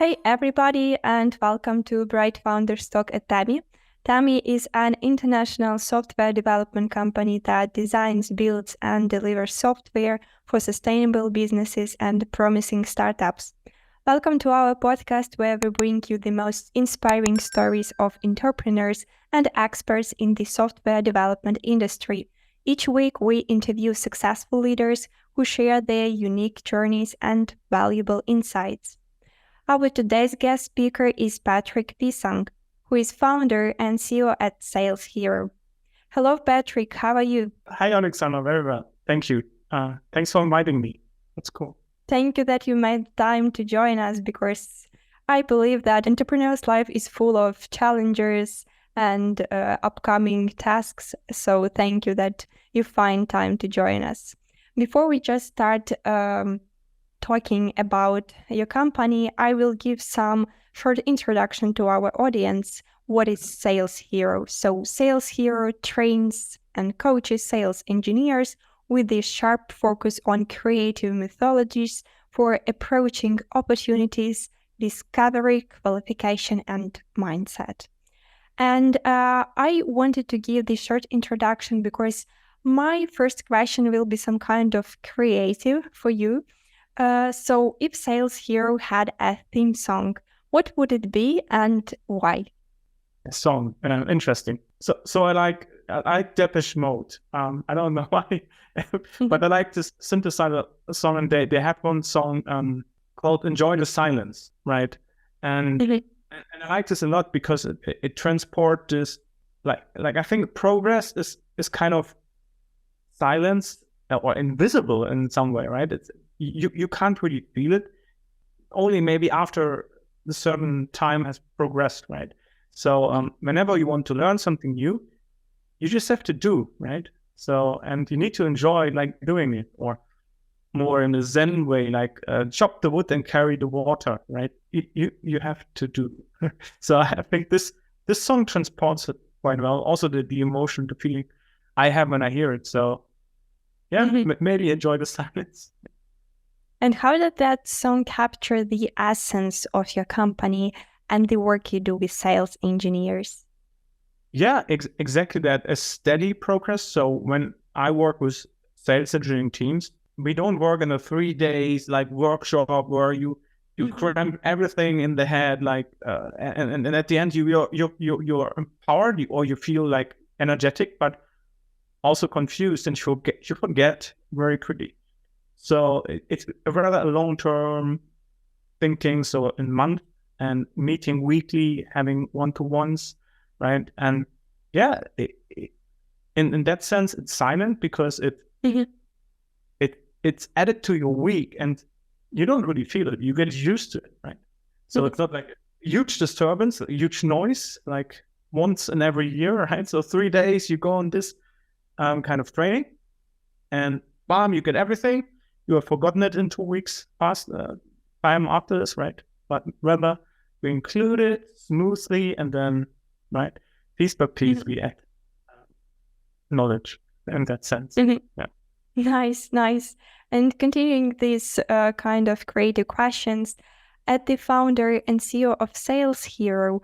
Hey everybody, and welcome to Bright Founders Talk at Tami. Tami is an international software development company that designs, builds, and delivers software for sustainable businesses and promising startups. Welcome to our podcast where we bring you the most inspiring stories of entrepreneurs and experts in the software development industry. Each week, we interview successful leaders who share their unique journeys and valuable insights. Our today's guest speaker is Patrick Pissang, who is founder and CEO at Sales Hero. Hello, Patrick. How are you? Hi, Alexander. Very well. Thank you. Thanks for inviting me. That's cool. Thank you that you made time to join us because I believe that entrepreneur's life is full of challenges and upcoming tasks. So thank you that you find time to join us. Before we just start talking about your company, I will give some short introduction to our audience. What is Sales Hero? So Sales Hero trains and coaches sales engineers with a sharp focus on creative methodologies for approaching opportunities, discovery, qualification, and mindset. And I wanted to give this short introduction because my first question will be some kind of creative for you. So if Sales Hero had a theme song, what would it be and why? A song, interesting. So I like Depeche Mode. I don't know why, but I like to synthesize a song, and they have one song called "Enjoy the Silence," right? And and I like this a lot because it transports this like I think progress is kind of silence or invisible in some way, right? You can't really feel it, only maybe after a certain time has progressed, right? So whenever you want to learn something new, you just have to do, right? So, and you need to enjoy like doing it, or more in a Zen way, like chop the wood and carry the water, right? You have to do. So I think this song transports it quite well. Also the emotion, the feeling I have when I hear it. So yeah, maybe enjoy the silence. And how did that song capture the essence of your company and the work you do with sales engineers? Yeah, exactly that. A steady progress. So when I work with sales engineering teams, we don't work in a 3 days like workshop where you cram everything in the head, like and at the end you're empowered, or you feel like energetic, but also confused, and you forget very quickly. So it's a rather long-term thinking. So in month and meeting weekly, having one-to-ones, right? And yeah, in that sense, it's silent because it's added to your week, and you don't really feel it. You get used to it, right? So it's not like a huge disturbance, a huge noise, like once in every year, right? So 3 days you go on this kind of training, and bam, you get everything. You have forgotten it in 2 weeks past time after this, right? But rather, we include it smoothly, and then, right, piece by piece, we add knowledge in that sense. Yeah. Nice. And continuing these kind of creative questions, at the founder and CEO of Sales Hero,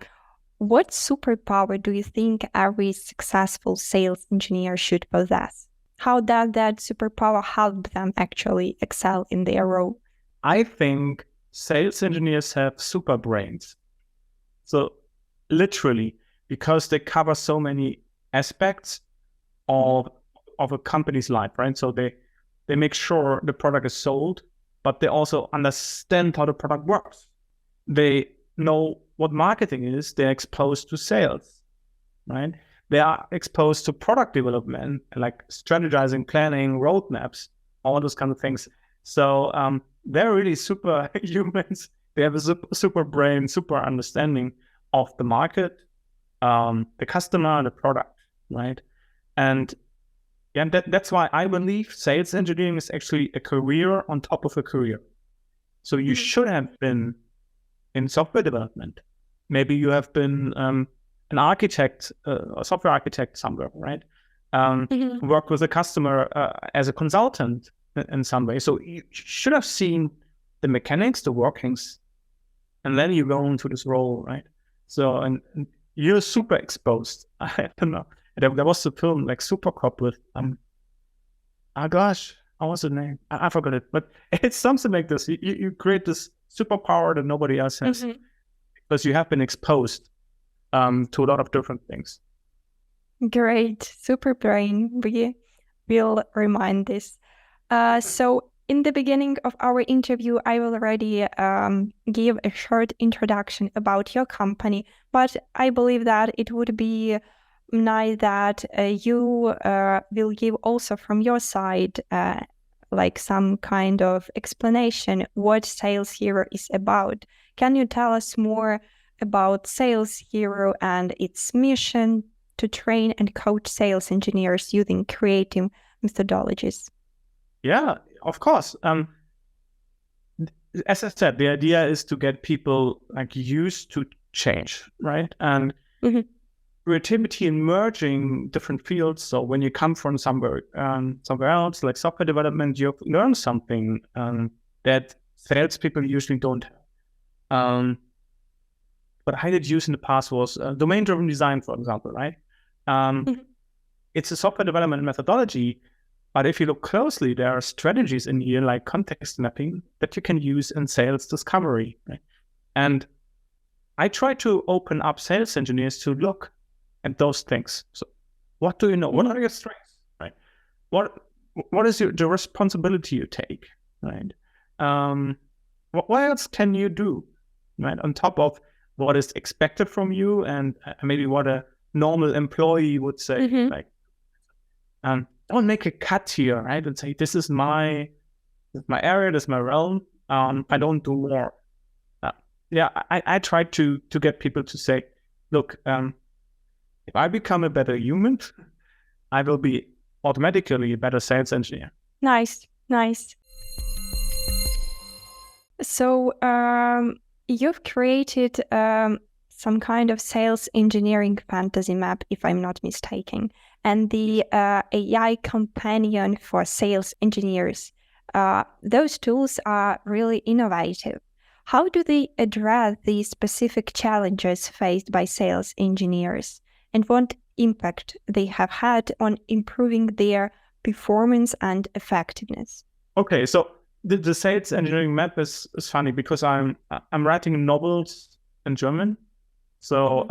what superpower do you think every successful sales engineer should possess? How does that superpower help them actually excel in their role? I think sales engineers have super brains. So literally, because they cover so many aspects of a company's life, right? So they make sure the product is sold, but they also understand how the product works. They know what marketing is. They're exposed to sales, right? They are exposed to product development, like strategizing, planning, roadmaps, all those kind of things. So they're really super humans. They have a super brain, super understanding of the market, the customer, the product, right? And yeah, that's why I believe sales engineering is actually a career on top of a career. So you should have been in software development. Maybe you have been an architect, a software architect somewhere, right? Work with a customer as a consultant in some way. So you should have seen the mechanics, the workings, and then you go into this role, right? So, and you're super exposed. I don't know. There was a film like Super Cop with, oh gosh, what was the name? I forgot it, but it's something like this. You create this superpower that nobody else has because you have been exposed to a lot of different things. Great. Super brain. We will remind this. So in the beginning of our interview, I will already give a short introduction about your company, but I believe that it would be nice that you will give also from your side like some kind of explanation what Sales Hero is about. Can you tell us more about Sales Hero and its mission to train and coach sales engineers using creative methodologies? Yeah, of course. As I said, the idea is to get people like used to change, right? And creativity in merging different fields. So when you come from somewhere else, like software development, you learn something that salespeople usually don't have. What I did use in the past was domain-driven design, for example, right? It's a software development methodology, but if you look closely, there are strategies in here like context mapping that you can use in sales discovery, right? And I try to open up sales engineers to look at those things. So what do you know? What are your strengths, right? What is the responsibility you take, right? What else can you do, right? On top of what is expected from you and maybe what a normal employee would say, like, don't make a cut here, right? And say, this is my area, this is my realm. I don't do more. I try to get people to say, look, if I become a better human, I will be automatically a better sales engineer. Nice. So you've created some kind of sales engineering fantasy map, if I'm not mistaken, and the AI companion for sales engineers. Those tools are really innovative. How do they address the specific challenges faced by sales engineers, and what impact they have had on improving their performance and effectiveness? Okay, so the sales engineering map is funny because I'm writing novels in German. So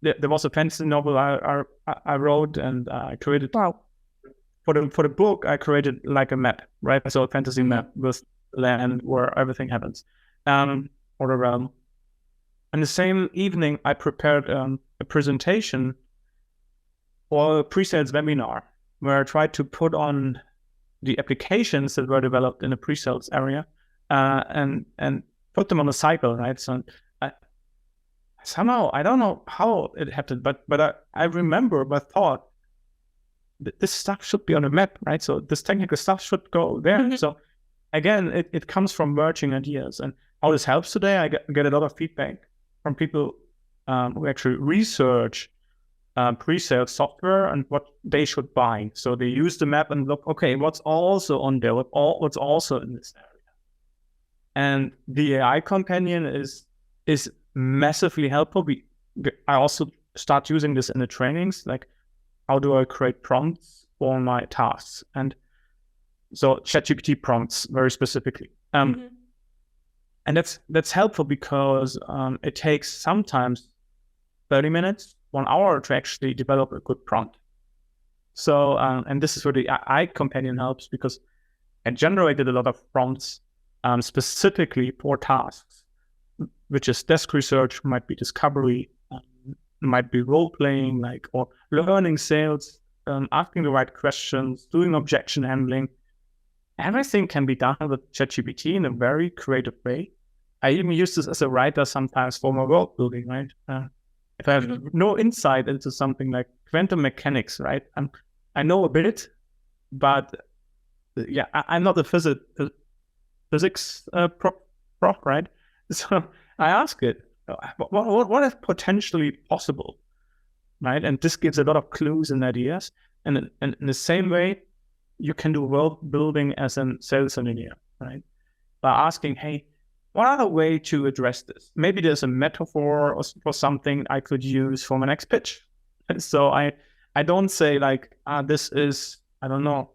there was a fantasy novel I wrote and I created. Wow. For the book, I created like a map, right? So a fantasy map with land where everything happens, or the realm. And the same evening, I prepared a presentation for a pre-sales webinar where I tried to put on the applications that were developed in the pre-sales area and put them on a cycle, right? So somehow, I don't know how it happened, but I remember my thought that this stuff should be on a map, right? So this technical stuff should go there. So again, it comes from merging ideas. And how this helps today, I get a lot of feedback from people who actually research pre-sales software and what they should buy. So they use the map and look, okay, what's also on there? What's also in this area? And the AI companion is massively helpful. I also start using this in the trainings, like how do I create prompts for my tasks? And so ChatGPT prompts very specifically. And that's helpful because it takes sometimes 30 minutes, 1 hour to actually develop a good prompt. So, and this is where the AI companion helps because I generated a lot of prompts specifically for tasks, which is desk research, might be discovery, might be role-playing, or learning sales, asking the right questions, doing objection handling. Everything can be done with ChatGPT in a very creative way. I even use this as a writer sometimes for my world building, right? If I have no insight into something like quantum mechanics, right? I know a bit, but I'm not a physics prof, right? So I ask it, what is potentially possible, right? And this gives a lot of clues and ideas. And in the same way, you can do world building as a sales engineer, right? By asking, hey, what other way to address this? Maybe there's a metaphor or something I could use for my next pitch. And so I don't say like, this is, I don't know,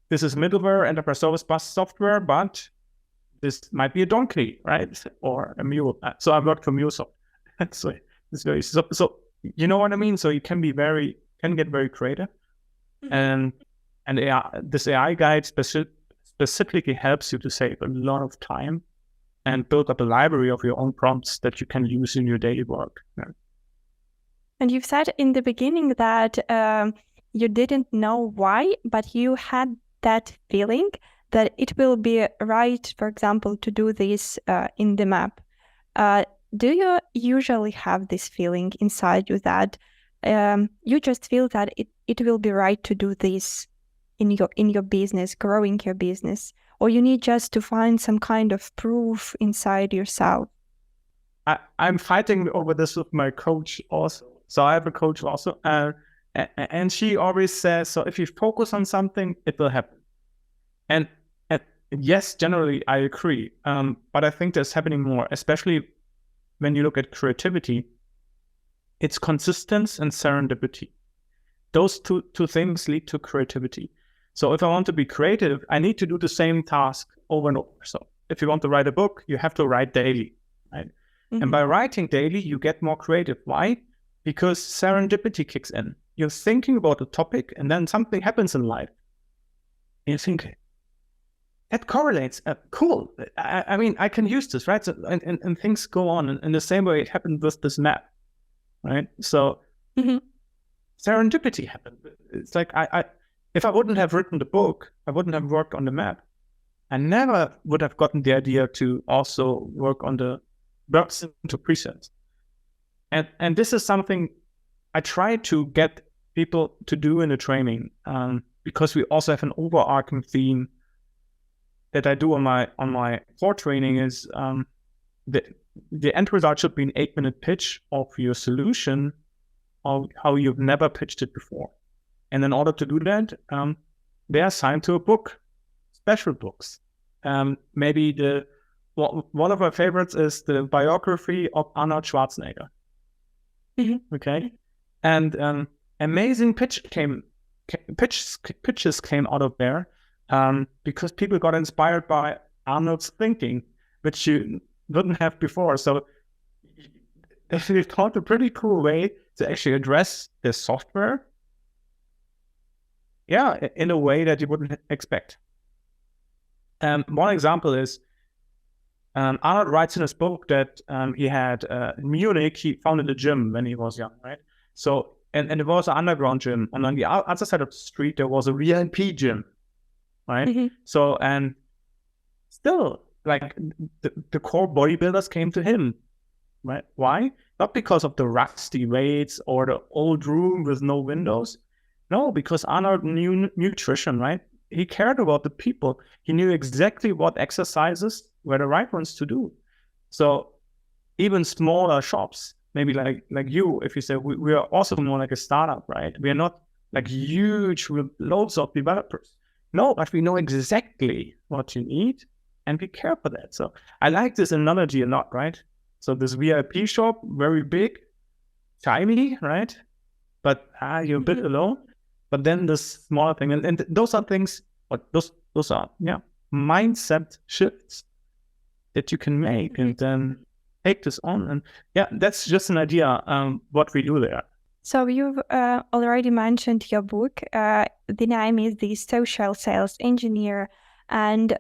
this is middleware, enterprise service bus software, but this might be a donkey, right? Or a mule. So I've worked for MuleSoft. So it's very, so you know what I mean? So you can get very creative. And this AI guide specifically helps you to save a lot of time and build up a library of your own prompts that you can use in your daily work. And you've said in the beginning that you didn't know why, but you had that feeling that it will be right, for example, to do this in the map. Do you usually have this feeling inside you that you just feel that it will be right to do this in your business, growing your business, or you need just to find some kind of proof inside yourself? I'm fighting over this with my coach also. So I have a coach also, and she always says, so if you focus on something, it will happen. And yes, generally I agree, but I think there's happening more, especially when you look at creativity. It's consistency and serendipity. Those two things lead to creativity. So if I want to be creative, I need to do the same task over and over. So if you want to write a book, you have to write daily, right? Mm-hmm. And by writing daily, you get more creative. Why? Because serendipity kicks in. You're thinking about a topic and then something happens in life. And you think, that correlates. Cool. I mean, I can use this, right? So, and things go on in the same way it happened with this map, right? So serendipity happened. It's like if I wouldn't have written the book, I wouldn't have worked on the map. I never would have gotten the idea to also work on the verbs into presets. And this is something I try to get people to do in the training, because we also have an overarching theme that I do on my core training is the end result should be an 8-minute pitch of your solution of how you've never pitched it before. And in order to do that, they are assigned to a book, special books. Maybe one of my favorites is the biography of Arnold Schwarzenegger. Mm-hmm. Okay, and amazing pitches came out of there. Because people got inspired by Arnold's thinking, which you wouldn't have before. So they thought a pretty cool way to actually address the software, in a way that you wouldn't expect. One example is Arnold writes in his book that he had in Munich, he founded a gym when he was young, right? So, and it was an underground gym. And on the other side of the street, there was a VIP gym. Right. Mm-hmm. So, and still, like the core bodybuilders came to him, right? Why? Not because of the rusty weights or the old room with no windows. No, because Arnold knew nutrition, right? He cared about the people. He knew exactly what exercises were the right ones to do. So even smaller shops, maybe like you, if you say we are also more like a startup, right? We are not like huge with loads of developers. No, but we know exactly what you need and we care for that. So I like this analogy a lot, right? So this VIP shop, very big, tiny, right? But you're a bit alone. But then this smaller thing, and those are things, those are, mindset shifts that you can make and then take this on. And that's just an idea what we do there. So you've already mentioned your book. The name is The Social Sales Engineer, and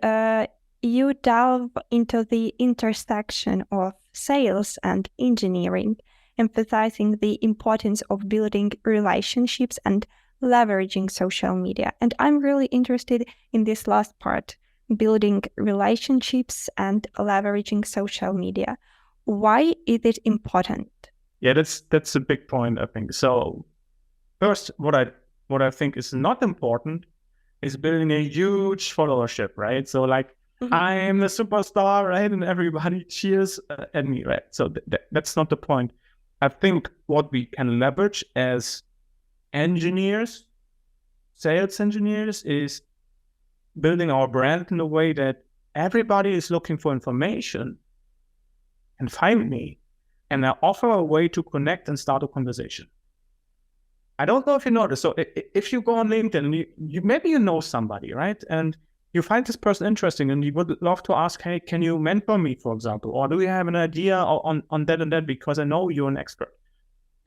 you delve into the intersection of sales and engineering, emphasizing the importance of building relationships and leveraging social media. And I'm really interested in this last part, building relationships and leveraging social media. Why is it important? Yeah, that's a big point, I think. So first, what I think is not important is building a huge followership, right? So like, I'm a superstar, right? And everybody cheers at me, right? So that's not the point. I think what we can leverage as engineers, sales engineers, is building our brand in a way that everybody is looking for information and find me, and I offer a way to connect and start a conversation. I don't know if you notice. So if you go on LinkedIn, you maybe you know somebody, right? And you find this person interesting and you would love to ask, hey, can you mentor me, for example? Or do you have an idea on that and that, because I know you're an expert.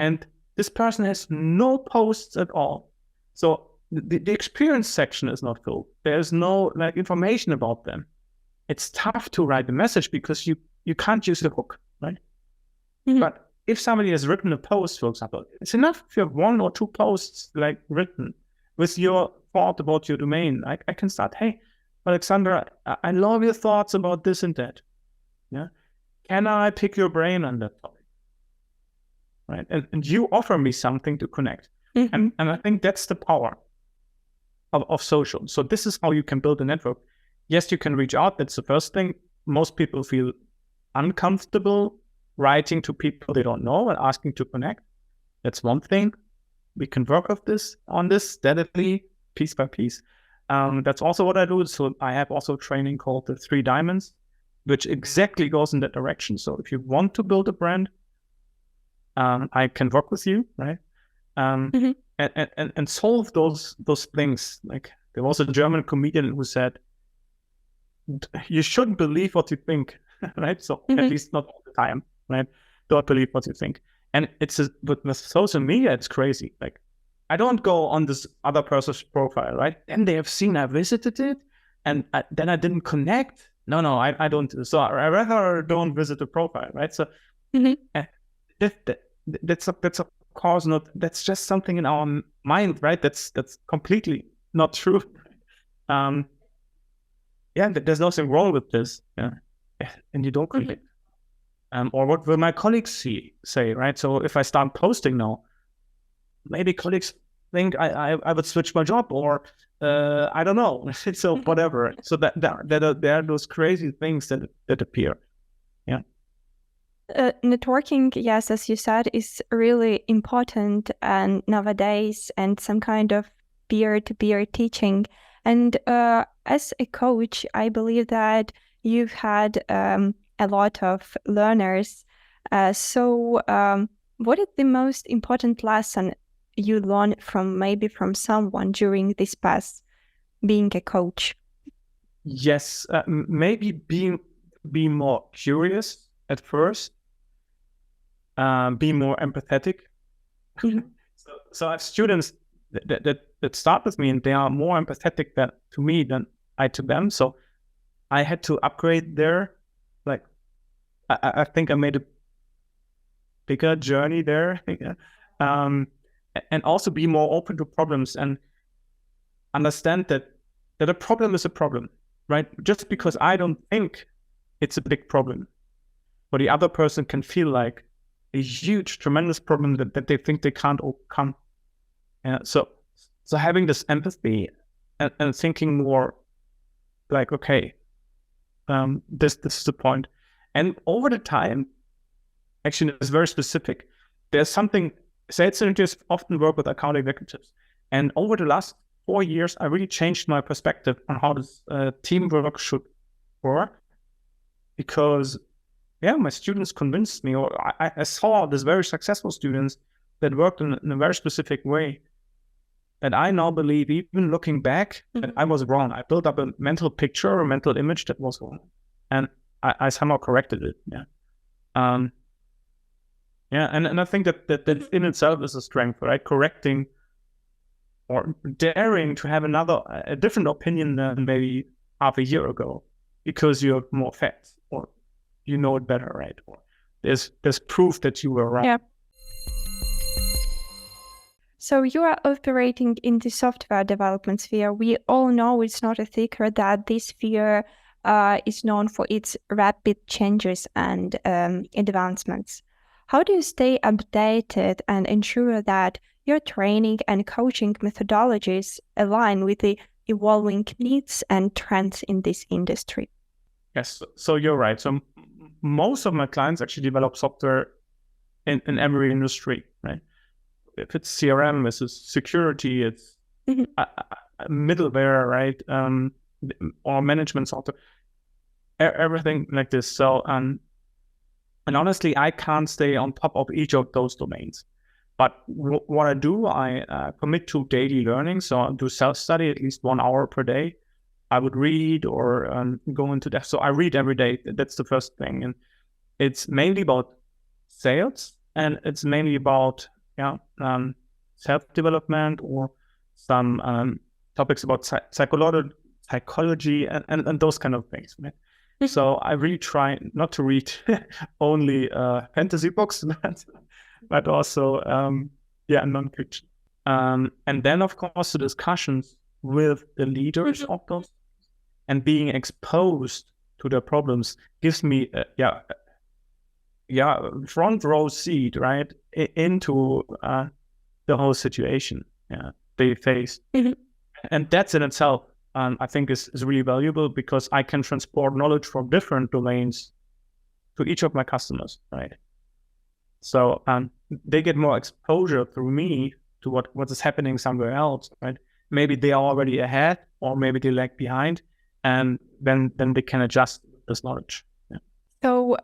And this person has no posts at all. So the experience section is not filled. There's no like information about them. It's tough to write a message because you can't use the hook, right? Mm-hmm. But if somebody has written a post, for example, it's enough if you have 1 or 2 posts like written with your thought about your domain. I can start, hey, Alexander, I love your thoughts about this and that. Yeah, can I pick your brain on that topic? Right, and you offer me something to connect, and I think that's the power of social. So this is how you can build a network. Yes, you can reach out. That's the first thing. Most people feel uncomfortable writing to people they don't know and asking to connect. That's one thing. We can work on this steadily, piece by piece. That's also what I do. So I have also training called the 3 Diamonds, which exactly goes in that direction. So if you want to build a brand, I can work with you, right? And solve those things. Like there was a German comedian who said, you shouldn't believe what you think, right? So at least not all the time, right? Don't believe what you think. And but with social media, it's crazy. Like I don't go on this other person's profile, right? And they have seen I visited it, and then I didn't connect. No, I don't. So I rather don't visit the profile, right? So that's of course not. That's just something in our mind, right? That's completely not true. There's nothing wrong with this. Yeah, and you don't connect. Or what will my colleagues say, right? So if I start posting now, maybe colleagues think I would switch my job, or I don't know. So whatever. So that there are those crazy things that appear. Yeah. Networking, yes, as you said, is really important and nowadays, and some kind of peer-to-peer teaching. And as a coach, I believe that you've had a lot of learners. So what is the most important lesson you learned from someone during this path, being a coach? Yes, maybe being more curious at first, be more empathetic. So I have students that start with me, and they are more empathetic to me than I to them. So I had to upgrade their, like, I think I made a bigger journey there. And also be more open to problems and understand that a problem is a problem, right? Just because I don't think it's a big problem, but the other person can feel like a huge, tremendous problem that they think they can't overcome. So having this empathy and thinking more like, okay, this is the point. And over the time, actually, it's very specific. There's something, sales engineers often work with account executives. And over the last 4 years, I really changed my perspective on how this teamwork should work. Because, my students convinced me, or I saw these very successful students that worked in a very specific way. And I now believe, even looking back, that I was wrong. I built up a mental picture, a mental image that was wrong. And I somehow corrected it. And I think that in itself is a strength, right? Correcting or daring to have a different opinion than maybe half a year ago, because you have more facts, or you know it better, right? Or there's proof that you were right. Yeah. So you are operating in the software development sphere. We all know it's not a secret that this sphere is known for its rapid changes and advancements. How do you stay updated and ensure that your training and coaching methodologies align with the evolving needs and trends in this industry? Yes, so you're right. So most of my clients actually develop software in every industry, right? If it's CRM, it's security, it's middleware, right? Or management software. everything like this. So, and honestly, I can't stay on top of each of those domains. But what I do, I commit to daily learning. So I do self-study at least 1 hour per day. I would read or go into depth. So I read every day. That's the first thing. And it's mainly about sales, and it's mainly about self-development or some topics about psychology and those kind of things. Right? So I really try not to read only fantasy books, but also nonfiction. And then, of course, the discussions with the leaders of those and being exposed to their problems gives me front row seat, right, into the whole situation they face. And that's in itself, I think is really valuable, because I can transport knowledge from different domains to each of my customers, right? So they get more exposure through me to what is happening somewhere else, right? Maybe they are already ahead, or maybe they lag behind, and then they can adjust this knowledge. Yeah. So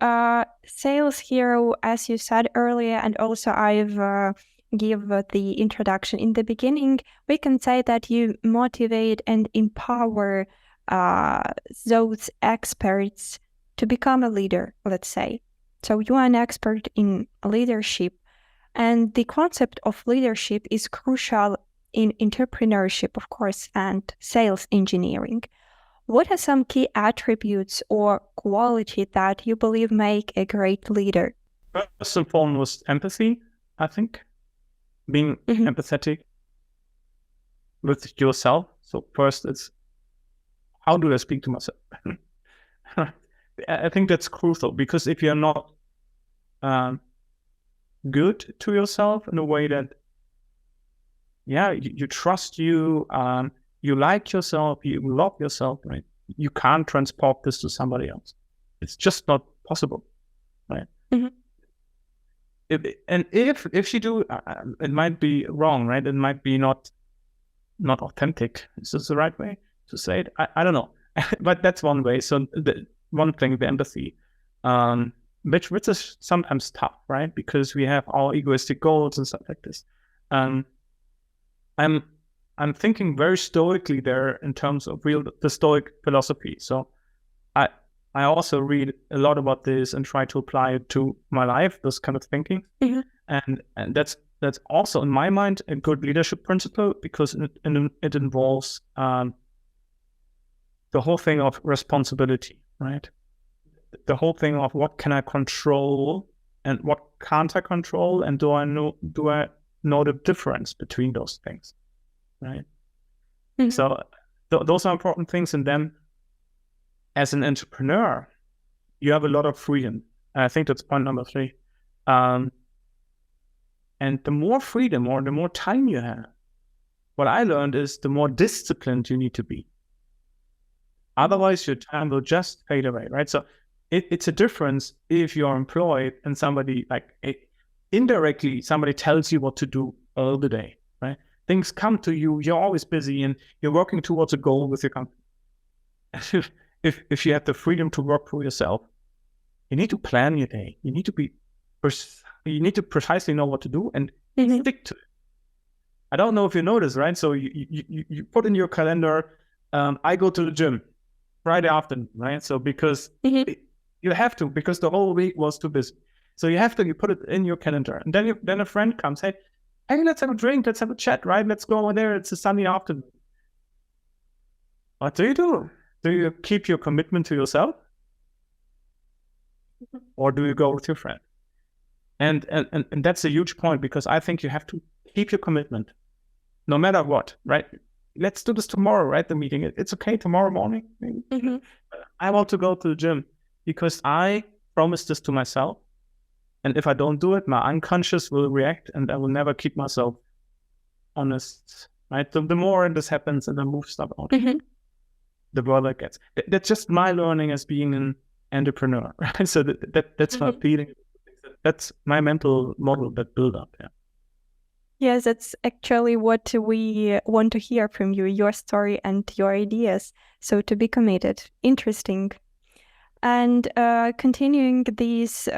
sales hero, as you said earlier, and also I've give the introduction in the beginning, we can say that you motivate and empower those experts to become a leader, let's say. So you are an expert in leadership, and the concept of leadership is crucial in entrepreneurship, of course, and sales engineering. What are some key attributes or quality that you believe make a great leader? First and foremost, empathy, I think. Being empathetic with yourself. So first, it's how do I speak to myself? I think that's crucial, because if you're not good to yourself in a way that, you trust you like yourself, you love yourself, right? You can't transport this to somebody else. It's just not possible, right? If you do, it might be wrong, right? It might be not authentic. Is this the right way to say it? I don't know, but that's one way. So the one thing, the empathy, which is sometimes tough, right? Because we have our egoistic goals and stuff like this. I'm thinking very stoically there in terms of the Stoic philosophy. So I also read a lot about this and try to apply it to my life, this kind of thinking. And that's also, in my mind, a good leadership principle, because it involves the whole thing of responsibility, right? The whole thing of what can I control and what can't I control, and do I know the difference between those things, right? So those are important things. And then, as an entrepreneur, you have a lot of freedom. And I think that's point number 3. And the more freedom or the more time you have, what I learned is the more disciplined you need to be. Otherwise, your time will just fade away, right? So it's a difference if you're employed and somebody indirectly, somebody tells you what to do all the day, right? Things come to you, you're always busy, and you're working towards a goal with your company. If you have the freedom to work for yourself, you need to plan your day. You need to precisely know what to do and stick to it. I don't know if you notice, right? So you put in your calendar, I go to the gym Friday afternoon, right? So because you have to, because the whole week was too busy. So you put it in your calendar, and then a friend comes, hey, let's have a drink, let's have a chat, right? Let's go over there. It's a sunny afternoon. What do? Do you keep your commitment to yourself, or do you go with your friend? And that's a huge point, because I think you have to keep your commitment, no matter what, right? Let's do this tomorrow, right? The meeting. It's okay tomorrow morning. I want to go to the gym because I promised this to myself. And if I don't do it, my unconscious will react, and I will never keep myself honest, right? So the more this happens and I move stuff out, the broader it gets. That's just my learning as being an entrepreneur, right? So that's my feeling. That's my mental model that build up. Yeah. Yes, that's actually what we want to hear from you, your story and your ideas. So to be committed. Interesting. And continuing this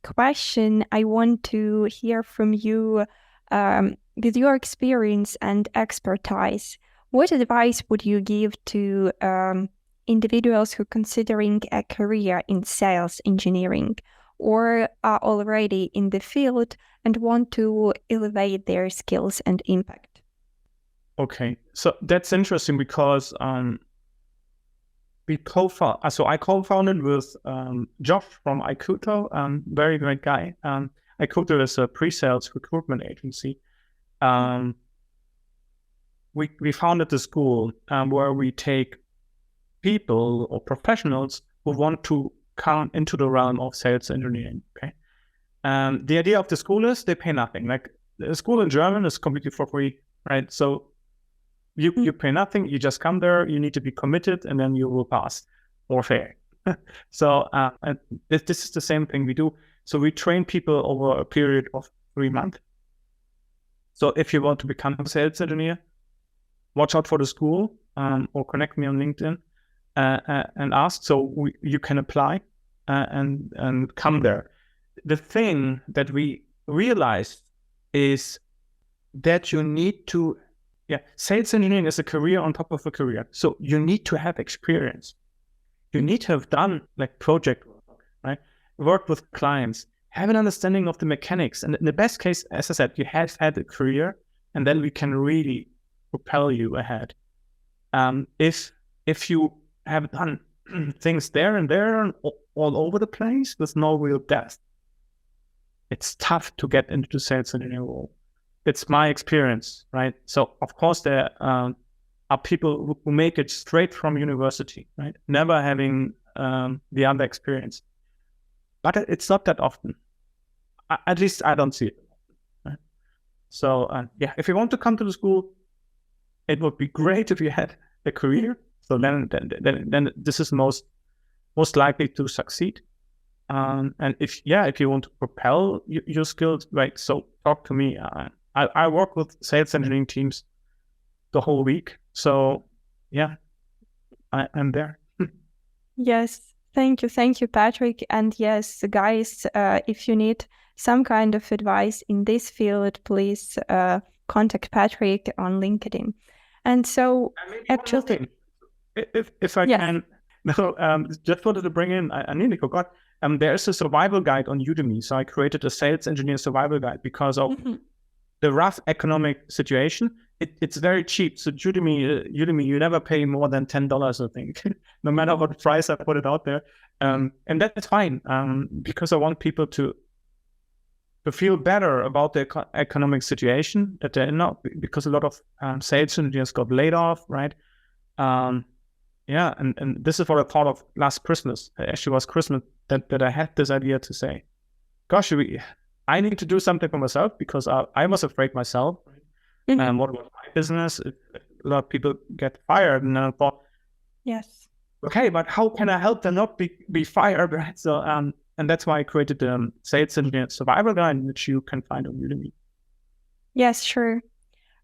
question, I want to hear from you with your experience and expertise. What advice would you give to individuals who are considering a career in sales engineering or are already in the field and want to elevate their skills and impact? Okay, so that's interesting because I co-founded with Josh from Ikuto, very great guy. Ikuto is a pre-sales recruitment agency. We founded the school where we take people or professionals who want to come into the realm of sales engineering. Okay, the idea of the school is they pay nothing. Like the school in German is completely for free, right? So you pay nothing, you just come there, you need to be committed, and then you will pass or fail. So and this is the same thing we do. So we train people over a period of 3 months. So if you want to become a sales engineer, watch out for the school or connect me on LinkedIn and ask. So you can apply and come there. The thing that we realized is that you need to sales engineering is a career on top of a career. So you need to have experience. You need to have done like project work, right? Work with clients, have an understanding of the mechanics. And in the best case, as I said, you have had a career, and then we can really propel you ahead. If you have done things there and there and all over the place with no real depth, it's tough to get into the sales engineering role. It's my experience, right? So of course there are people who make it straight from university, right? Never having the other experience, but it's not that often. At least I don't see it. Right? So if you want to come to the school, it would be great if you had a career. So then this is most likely to succeed. And if you want to propel your skills, right? So talk to me. I work with sales engineering teams the whole week. So I'm there. Yes, thank you, Patrick. And yes, guys, if you need some kind of advice in this field, please contact Patrick on LinkedIn. And so actually, if I can, just wanted to bring in, I nearly forgot. There's a survival guide on Udemy. So I created a sales engineer survival guide because of the rough economic situation. It's very cheap. So Udemy, you never pay more than $10, I think, no matter what price I put it out there. And that's fine because I want people to feel better about their economic situation that they're in now, because a lot of sales engineers got laid off, right? And this is what I thought of last Christmas. It actually was Christmas that I had this idea to say, gosh, I need to do something for myself because I was afraid myself. Right? And what about my business? A lot of people get fired, and then I thought, yes, okay, but how can I help them not be fired? Right? So and that's why I created the Sales Engineer Survival Guide, which you can find on Udemy. Yes, sure.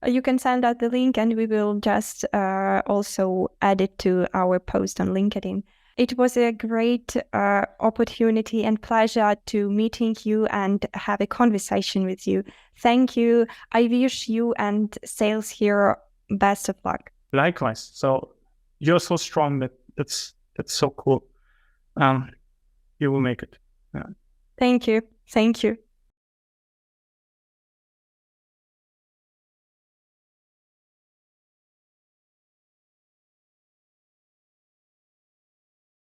You can send out the link, and we will just also add it to our post on LinkedIn. It was a great opportunity and pleasure to meeting you and have a conversation with you. Thank you. I wish you and Sales Hero best of luck. Likewise. So you're so strong that's so cool. You will make it. Yeah. Thank you.